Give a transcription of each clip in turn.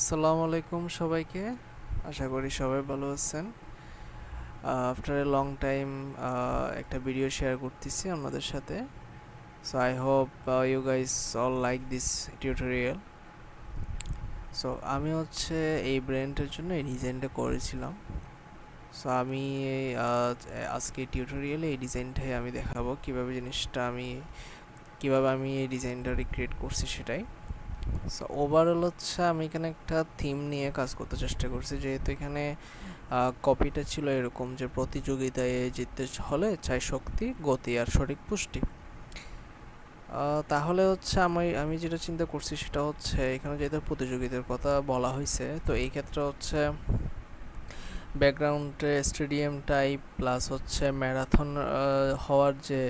আসসালামু আলাইকুম সবাইকে। আশা করি সবাই ভালো আছেন। আফটার এ লং টাইম একটা ভিডিও শেয়ার করতেছি আপনাদের সাথে। So I hope you guys all like this tutorial. So আমি এই ব্র্যান্ডের জন্য এই ডিজাইনটা করেছিলাম। সো আমি আজকে টিউটোরিয়ালে এই ডিজাইনটাই আমি দেখাবো কিভাবে আমি এই ডিজাইনটা রিক্রিয়েট করছি সেটাই। সো ওভারঅল আমি এখানে একটা থিম নিয়ে কাজ করতে চেষ্টা করছি, যেহেতু এখানে কপিটা ছিল এরকম যে প্রতিযোগিতায় জিততে হলে চাই শক্তি, গতি আর সঠিক পুষ্টি। তাহলে আমি যেটা চিন্তা করছি সেটা এখানে যেহেতু প্রতিযোগিতার কথা বলা হয়েছে, তো এই ক্ষেত্রে ব্যাকগ্রাউন্ডে স্টেডিয়াম টাইপ প্লাস ম্যারাথন হওয়ার যে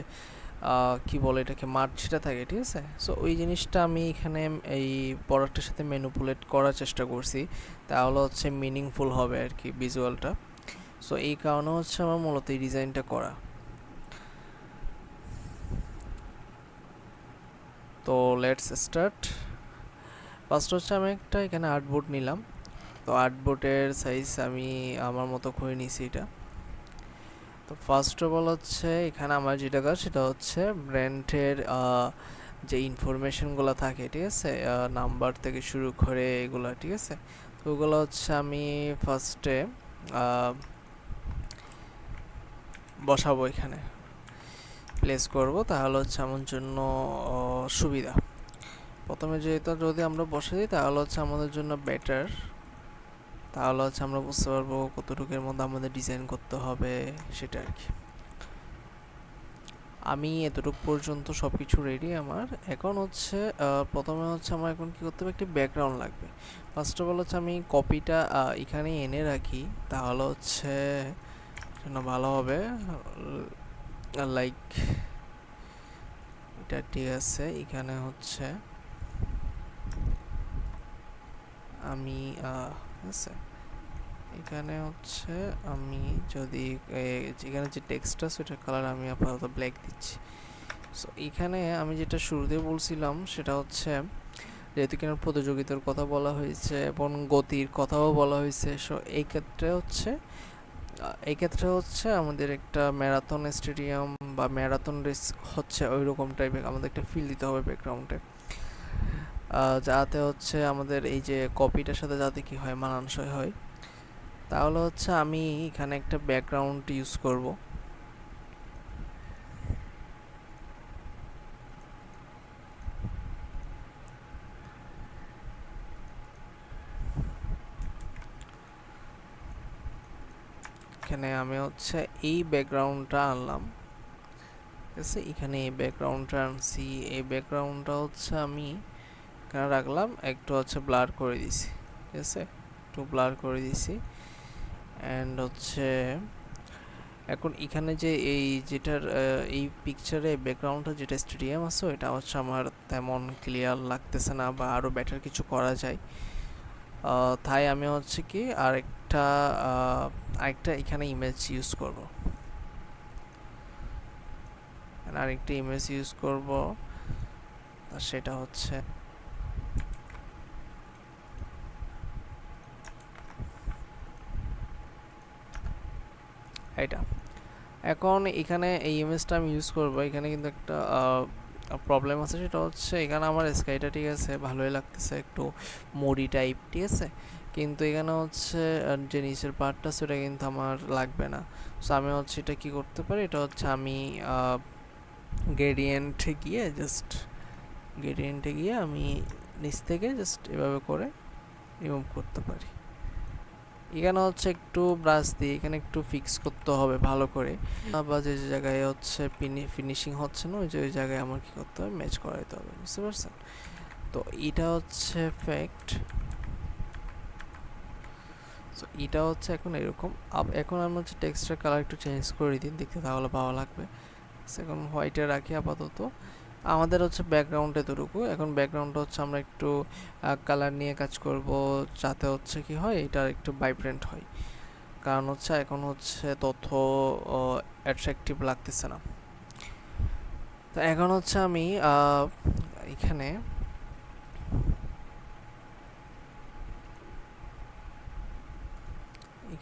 কি বলে এটাকে, মাঠ যেটা থাকে, ঠিক আছে। সো ওই জিনিসটা আমি এখানে এই প্রোডাক্টের সাথে ম্যানিপুলেট করার চেষ্টা করছি, তাহলে মিনিংফুল হবে আর কি ভিজুয়ালটা। সো এই কারণে আমার মূলত এই ডিজাইনটা করা। তো লেটস স্টার্ট। ফার্স্ট আমি একটা এখানে আর্টবোর্ড নিলাম। তো আর্টবোর্ডের সাইজ আমি আমার মতো করে নিছি এটা। তো ফার্স্ট অফ অল এখানে আমার যেটা কাজ সেটা ব্র্যান্ডের যে ইনফরমেশনগুলো থাকে, ঠিক আছে, নাম্বার থেকে শুরু করে এগুলো, ঠিক আছে। তো ওগুলো আমি ফার্স্টে বসাবো, এখানে প্লেস করব, তাহলে আমার জন্য সুবিধা। প্রথমে যেহেতু যদি আমরা বসে দিই তাহলে আমাদের জন্য বেটার, তাহলে আমরা বুঝতে পারবো কতটুকুর মধ্যে আমাদের ডিজাইন করতে হবে সেটা আর কি। আমি এতটুকু পর্যন্ত সব কিছু রেডি আমার। এখন প্রথমে আমার এখন কি করতে হবে, একটি ব্যাকগ্রাউন্ড লাগবে। ফার্স্ট অফ অল আমি কপিটা এখানে এনে রাখি, তাহলে জন্য ভালো হবে। লাইক এটা ঠিক আছে। এখানে আমি আছে এখানে আমি যদি যেখানে যে টেক্সট আছে ওটার কালার আমি আপাতত ব্ল্যাক দিচ্ছি। সো এখানে আমি যেটা শুরুতে বলছিলাম সেটা যেহেতু কিনা প্রতিযোগিতার কথা বলা হয়েছে এবং গতির কথাও বলা হয়েছে। সো এই ক্ষেত্রে আমাদের একটা ম্যারাথন স্টেডিয়াম বা ম্যারাথন রেস ওই রকম টাইপের আমাদের একটা ফিল দিতে হবে ব্যাকগ্রাউন্ডে, যাতে আমাদের এই যে কপিটার সাথে যাতে কি হয়, মানানসই হয়। তাহলে আমি এখানে একটা ব্যাকগ্রাউন্ড ইউজ করব। এখানে আমি এই ব্যাকগ্রাউন্ডটা আনলাম, ঠিক আছে। এখানে এই ব্যাকগ্রাউন্ডটা আনছি, এই ব্যাকগ্রাউন্ডটা আমি এখানে রাখলাম, একটু ব্লার করে দিছি, ঠিক আছে, একটু ব্লার করে দিছি। অ্যান্ড এখন এখানে যে এই পিকচারে ব্যাকগ্রাউন্ডটা যেটা স্টেডিয়াম আছে এটা আমার তেমন ক্লিয়ার লাগতেছে না, বা আরও বেটার কিছু করা যায়। তাই আমি কি আরেকটা এখানে ইমেজ ইউজ করব, আরেকটা ইমেজ ইউজ করব। আর সেটা এটা। এখন এখানে এই ইমেজটা আমি ইউজ করব। এখানে কিন্তু একটা প্রবলেম আছে, সেটা এখানে আমার স্কাইটা ঠিক আছে, ভালোই লাগতেছে, একটু মুডি টাইপ, ঠিক আছে। কিন্তু এখানে যে নিচের পার্টটা সেটা কিন্তু আমার লাগবে না। সো আমি এটা কি করতে পারি, এটা আমি গ্রেডিয়েন্টে গিয়ে আমি নিচ থেকে জাস্ট এভাবে করে রিমুভ করতে পারি। এখানে একটু ব্রাশ দিয়ে এখানে একটু ফিক্স করতে হবে ভালো করে, বা যে জায়গায় ফিনিশিং হচ্ছে না ওই জায়গায় আমার কি করতে হবে, ম্যাচ করাইতে হবে, বুঝতে পারছেন। তো এটা ফ্যাক্ট। সো এটা এখন এরকম। এখন আমি টেক্সটের কালার একটু চেঞ্জ করে দিই, দেখতে তাহলে ভালো লাগবে। এখন হোয়াইটে রাখি আপাতত। আমাদের ব্যাকগ্রাউন্ড এতটুকু। এখন ব্যাকগ্রাউন্ডটা আমরা একটু কালার নিয়ে কাজ করব, যাতে কি হয়, এটা একটু ভাইব্রেন্ট হয়। কারণ এখন তথ্য অ্যাট্রাকটিভ লাগতেছে না। তো এখন আমি এখানে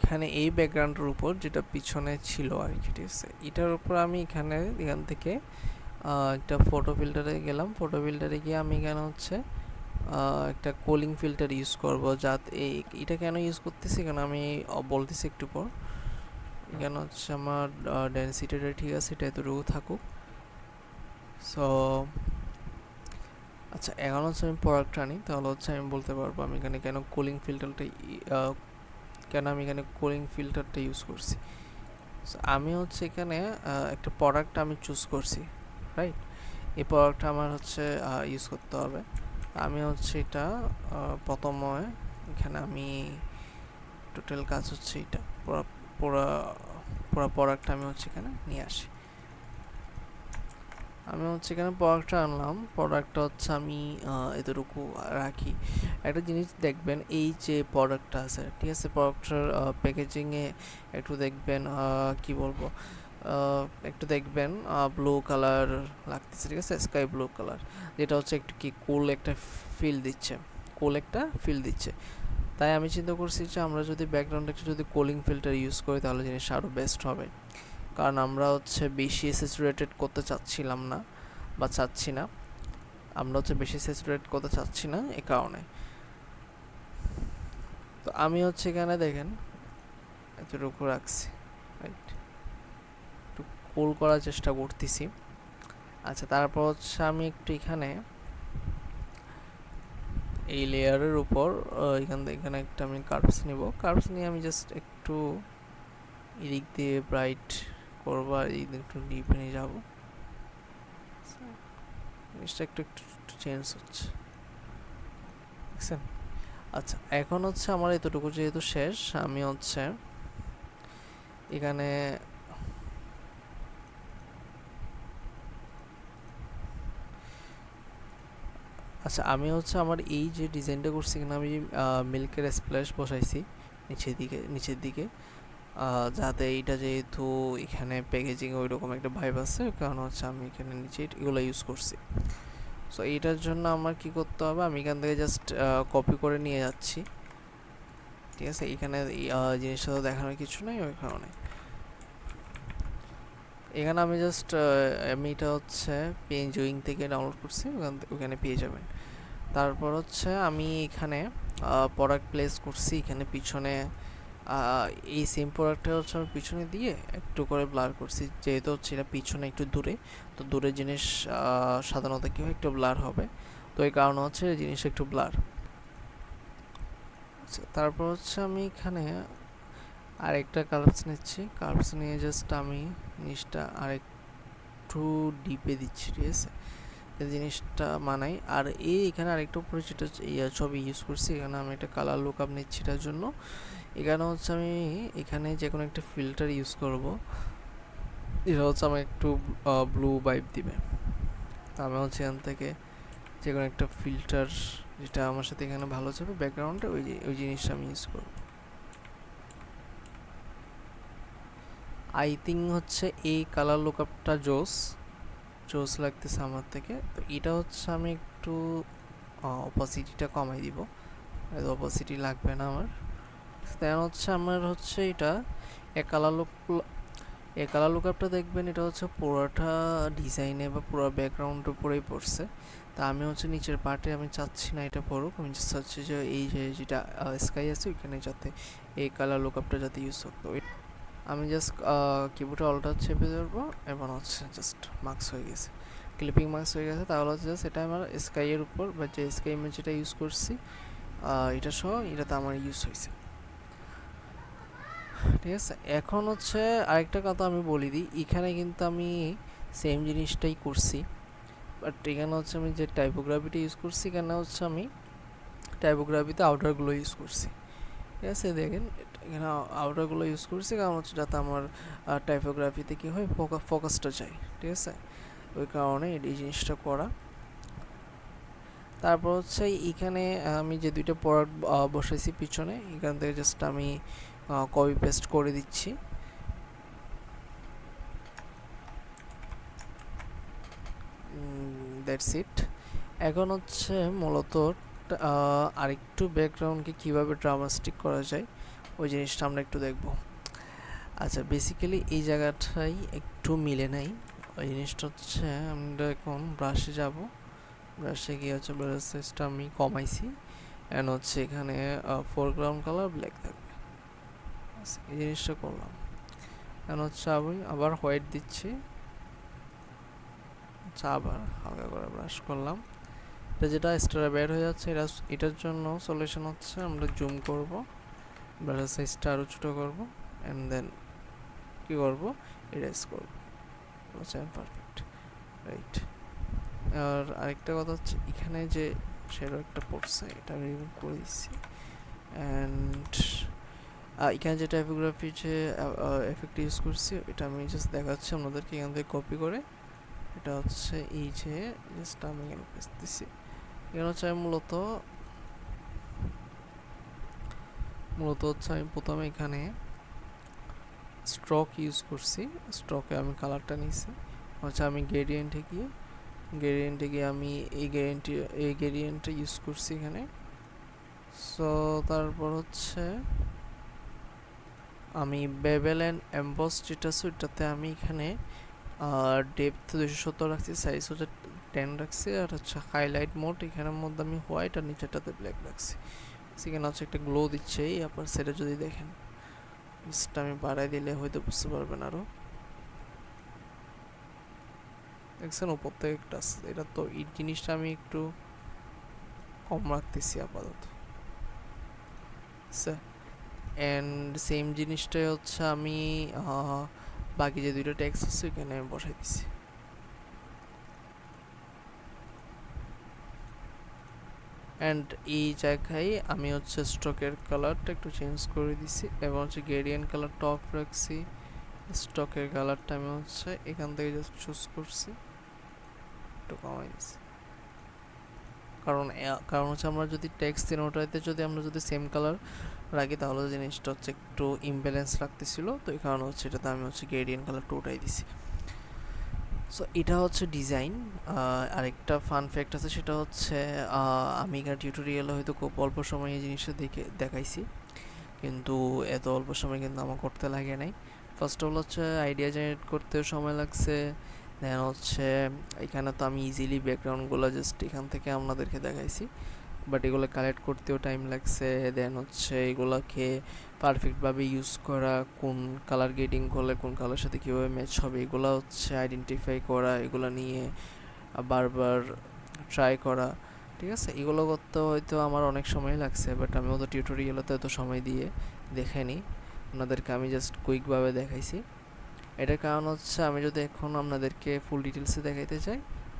এখানে এই ব্যাকগ্রাউন্ডের উপর যেটা পিছনে ছিল আর কি, ঠিক আছে, এটার উপর আমি এখান থেকে একটা ফটো ফিল্টারে গেলাম। ফটো ফিল্টারে গিয়ে আমি এখানে হচ্ছে একটা কুলিং ফিল্টার ইউজ করব। যাতে এটা কেন ইউজ করতেছি, কেন আমি বলতেছি একটু পর। এখানে হচ্ছে আমার ডেনসিটিটা ঠিক আছে, এটা এতটুকু থাকুক। সো আচ্ছা, এখন হচ্ছে আমি প্রোডাক্টটা আনি, তাহলে হচ্ছে আমি বলতে পারবো আমি এখানে কেন কুলিং ফিল্টারটা ইউজ করছি। সো আমি হচ্ছে এখানে একটা প্রোডাক্ট আমি চুজ করছি, রাইট। এই প্রোডাক্টটা আমার হচ্ছে ইউজ করতে হবে। আমি হচ্ছে এটা প্রথমে এখানে আমি টোটাল কাজ হচ্ছে এটা পুরো পুরো পুরো প্রোডাক্টটা আমি হচ্ছে এখানে নিয়ে আসি। আমি হচ্ছে এখানে প্রোডাক্টটা আনলাম। প্রোডাক্টটা হচ্ছে আমি এতটুকু রাখি। একটা জিনিস দেখবেন, এই যে প্রোডাক্টটা আছে, ঠিক আছে, প্রোডাক্টটার প্যাকেজিংয়ে একটু দেখবেন, কি বলবো, একটু দেখবেন ব্লু কালার লাগতেছে, ঠিক আছে, স্কাই ব্লু কালার, যেটা হচ্ছে একটু কি কুল একটা ফিল দিচ্ছে। তাই আমি চিন্তা করছি যে আমরা যদি ব্যাকগ্রাউন্ডে একটু যদি কুলিং ফিল্টার ইউজ করি তাহলে জিনিসটা আরও বেস্ট হবে। কারণ আমরা হচ্ছে বেশি স্যাচুরেটেড করতে চাচ্ছিলাম না বা চাচ্ছি না, আমরা হচ্ছে বেশি স্যাচুরেট করতে চাচ্ছি না, এ কারণে। তো আমি হচ্ছে এখানে দেখেন এতটুকু রাখছি, রাইট, একটু কুল করার চেষ্টা করতেছি। আচ্ছা, তারপর হচ্ছে আমি একটু এখানে এই লেয়ারের উপর এখানে একটা আমি কার্ভস নিব। কার্ভস নিয়ে আমি জাস্ট একটু এদিক দিয়ে ব্রাইট করবো আর এই একটু ডিপে নিয়ে যাবো। জিনিসটা একটু একটু চেঞ্জ হচ্ছে, দেখছেন। আচ্ছা, এখন হচ্ছে আমার এতটুকু যেহেতু শেষ, আমি হচ্ছে এখানে আচ্ছা, আমি হচ্ছে আমার এই যে ডিজাইনটা করছি, এখানে আমি মিল্কের স্প্ল্যাশ বসাইছি নিচের দিকে, যাতে এইটা যেহেতু এখানে প্যাকেজিং ওই রকম একটা ভাইব আছে, কারণ হচ্ছে আমি এখানে নিচে এগুলো ইউজ করছি। সো এইটার জন্য আমার কি করতে হবে, আমি এখান থেকে জাস্ট কপি করে নিয়ে যাচ্ছি, ঠিক আছে। এখানে জিনিসটা তো দেখানোর কিছু নেই, ওই কারণে এখানে আমি জাস্ট আমি এটা হচ্ছে পেনজুইং থেকে ডাউনলোড করছি, ওখানে পেয়ে যাবেন। তারপর হচ্ছে আমি এখানে প্রোডাক্ট প্লেস করছি, এখানে পিছনে এই সেম প্রোডাক্টটা হচ্ছে আমি পিছনে দিয়ে একটু করে ব্লার করছি, যেহেতু হচ্ছে এটা পিছনে একটু দূরে, তো দূরের জিনিস সাধারণত কি হয়, একটু ব্লার হবে, তো এই কারণে হচ্ছে এই জিনিসটা একটু ব্লার। আচ্ছা, তারপর হচ্ছে আমি এখানে আরেকটা কার্ভস নিচ্ছি, কার্ভস নিয়ে জাস্ট আমি জিনিসটা আরেকটু ডিপে দিচ্ছি, ঠিক আছে, এই জিনিসটা মানাই। আর এখানে আরেকটা উপরে যেটা ছবি ইউজ করছি, এখানে আমি একটা কালার লুক আপ নিচ্ছি এটার জন্য। এখানে হচ্ছে আমি এখানে যে কোনো একটা ফিল্টার ইউজ করব, এটা হচ্ছে আমার একটু ব্লু ভাইব দিবে। তো আমি হচ্ছে এখান থেকে যে কোনো একটা ফিল্টার যেটা আমার সাথে এখানে ভালো যাবে ব্যাকগ্রাউন্ডে, ওই জিনিসটা আমি ইউজ করব। আই থিঙ্ক হচ্ছে এই কালার লুক আপটা জোস লাগতেছে আমার থেকে। তো এটা হচ্ছে আমি একটু অপাসিটিটা কমাই দিব, অপাসিটি লাগবে না আমার। দেন হচ্ছে আমার হচ্ছে এটা এই কালার লুক আপটা দেখবেন, এটা হচ্ছে পুরোটা ডিজাইনে বা পুরো ব্যাকগ্রাউন্ডের উপরেই পড়ছে। তা আমি হচ্ছে নিচের পার্টে আমি চাচ্ছি না এটা পড়ুক, আমি জাস্ট চাচ্ছি যে এই যে যেটা স্কাই আছে ওইখানে যাতে এই কালার লুক আপটা যাতে ইউজ করতো। আমি জাস্ট কিবোর্ডে অল্টার চেপে ধরবো এবং হচ্ছে জাস্ট মার্কস হয়ে গেছে, ক্লিপিং মার্কস হয়ে গেছে। তাহলে হচ্ছে জাস্ট এটা আমার স্কাইয়ের উপর বা যে স্কাই ইমেজ যেটা ইউজ করছি এটা সহ এটাতে আমার ইউজ হয়েছে, ঠিক আছে। এখন হচ্ছে আরেকটা কথা আমি বলে দিই, এখানে কিন্তু আমি সেম জিনিসটাই করছি, বাট এখানে হচ্ছে আমি যে টাইপোগ্রাফিটা ইউজ করছি, এখানে হচ্ছে আমি টাইপোগ্রাফিতে আউটারগুলো ইউজ করছি, ঠিক আছে। দেখেন এখানে আউটারগুলো ইউজ করছি, কারণ হচ্ছে যাতে আমার টাইপোগ্রাফিতে কী হয়, ফোকাসটা চাই, ঠিক আছে, ওই কারণে এই জিনিসটা করা। তারপর হচ্ছে এখানে আমি যে দুইটা প্রোডাক্ট বসাইছি পিছনে, এখান থেকে জাস্ট আমি কপি পেস্ট করে দিচ্ছি। That's it. এখন হচ্ছে মূলত আরেকটু ব্যাকগ্রাউন্ডকে কীভাবে ড্রামাস্টিক করা যায় ওই জিনিসটা আমরা একটু দেখব। আচ্ছা, বেসিক্যালি এই জায়গাটাই একটু মিলে নাই। ওই জিনিসটা হচ্ছে আমরা এখন ব্রাশে যাব, ব্রাশে গিয়ে হচ্ছে ব্রাশ সাইজটা আমি কমাইছি, অ্যান্ড হচ্ছে এখানে ফোরগ্রাউন্ড কালার ব্ল্যাক থাকবে। এই জিনিসটা করলাম, অ্যান্ড হচ্ছে আমি আবার হোয়াইট দিচ্ছি। আচ্ছা, আবার হালকা করে ব্রাশ করলাম। এটা যেটা এক্সট্রা বের হয়ে যাচ্ছে, এটার জন্য সলিউশন হচ্ছে আমরা জুম করব, ব্রাশ সাইজটা আরও ছোটো করব, অ্যান্ড দেন কী করব, ইরেজ করব। Perfect, right. আর আরেকটা কথা হচ্ছে এখানে যে শ্যাডো একটা পড়ছে এটা আমি রিমুভ করে দিচ্ছি, অ্যান্ড এখানে যে টাইপোগ্রাফি যে এফেক্ট ইউজ করছি এটা আমি জাস্ট দেখাচ্ছি আপনাদেরকে এখান থেকে কপি করে। এটা হচ্ছে এই যে জাস্ট আমি এখানে পেস্ট দিচ্ছি। এখানে হচ্ছে আমি মূলত হচ্ছে আমি প্রথমে এখানে স্ট্রোক ইউজ করছি, স্ট্রোকে আমি কালারটা নিয়েছি। হচ্ছে আমি গ্রেডিয়েন্টে গিয়ে আমি এই গ্রেডিয়েন্টটা ইউজ করছি এখানে। সো তারপর হচ্ছে আমি বেবেল অ্যান্ড এমবস যেটা আছে ওইটাতে আমি এখানে ডেপথ 270 রাখছি, সাইজ হচ্ছে 10 রাখছি, আর হচ্ছে হাইলাইট মোড এখানের মধ্যে আমি হোয়াইট আর নিচেটাতে ব্ল্যাক রাখছি। সেখানে হচ্ছে একটা গ্লো দিচ্ছে, এই আপনার সেটা যদি দেখেন সেটা আমি বাড়াই দিলে হয়তো বুঝতে পারবেন আরও। দেখছেন উপর থেকে একটা আসছে, এটা তো এই জিনিসটা আমি একটু কম রাখতেছি আপাতত। অ্যান্ড সেম জিনিসটাই হচ্ছে আমি বাকি যে দুইটা টেক্সট আছে এখানে আমি বসাই দিচ্ছি। অ্যান্ড এই জায়গায় আমি হচ্ছে স্ট্রোকের কালারটা একটু চেঞ্জ করে দিছি, এবং হচ্ছে গ্রেডিয়েন্ট কালারটা অফ রাখছি। স্ট্রোকের কালারটা আমি হচ্ছে এখান থেকে জাস্ট চুজ করছি, একটু কমাই দিচ্ছি। কারণ হচ্ছে আমরা যদি টেক্সট দিন ওটাতে যদি আমরা যদি সেম কালার রাখি তাহলে জিনিসটা হচ্ছে একটু ইমব্যালেন্স রাখতেছিল, তো এই কারণে হচ্ছে এটাতে আমি হচ্ছে গ্রেডিয়েন্ট কালারটা উঠাই দিছি। সো এটা হচ্ছে ডিজাইন। আরেকটা ফান ফ্যাক্ট আছে, সেটা হচ্ছে আমি এখানে টিউটোরিয়ালে হয়তো খুব অল্প সময় এই জিনিসটা দেখাইছি, কিন্তু এত অল্প সময় কিন্তু আমার করতে লাগে নাই। ফার্স্ট অফ অল হচ্ছে আইডিয়া জেনারেট করতেও সময় লাগছে, দেন হচ্ছে এখানে তো আমি ইজিলি ব্যাকগ্রাউন্ডগুলো জাস্ট এখান থেকে আপনাদেরকে দেখাইছি, বাট এগুলো কালেক্ট করতেও টাইম লাগছে। দেন হচ্ছে এগুলোকে পারফেক্টভাবে ইউজ করা, কোন কালার গ্রেডিং করলে কোন কালার সাথে কীভাবে ম্যাচ হবে এগুলো হচ্ছে আইডেন্টিফাই করা, এগুলো নিয়ে বারবার ট্রাই করা, ঠিক আছে। এগুলো করতে হয়তো আমার অনেক সময় লাগছে, বাট আমি অত টিউটোরিয়ালতে এত সময় দিয়ে দেখেনি, আপনাদেরকে আমি জাস্ট কুইকভাবে দেখাইছি। এটার কারণ হচ্ছে আমি যদি এখন আপনাদেরকে ফুল ডিটেলসে দেখাইতে চাই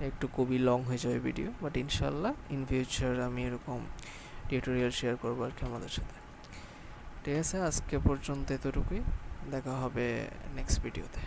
একটু খুবই লং হয়ে যাবে ভিডিও, বাট ইনশাল্লাহ ইন ফিউচার আমি এরকম টিউটোরিয়াল শেয়ার করবো আর কি আমাদের সাথে। ঠিক আছে, আজকে পর্যন্ত এতটুকুই, দেখা হবে নেক্সট ভিডিওতে।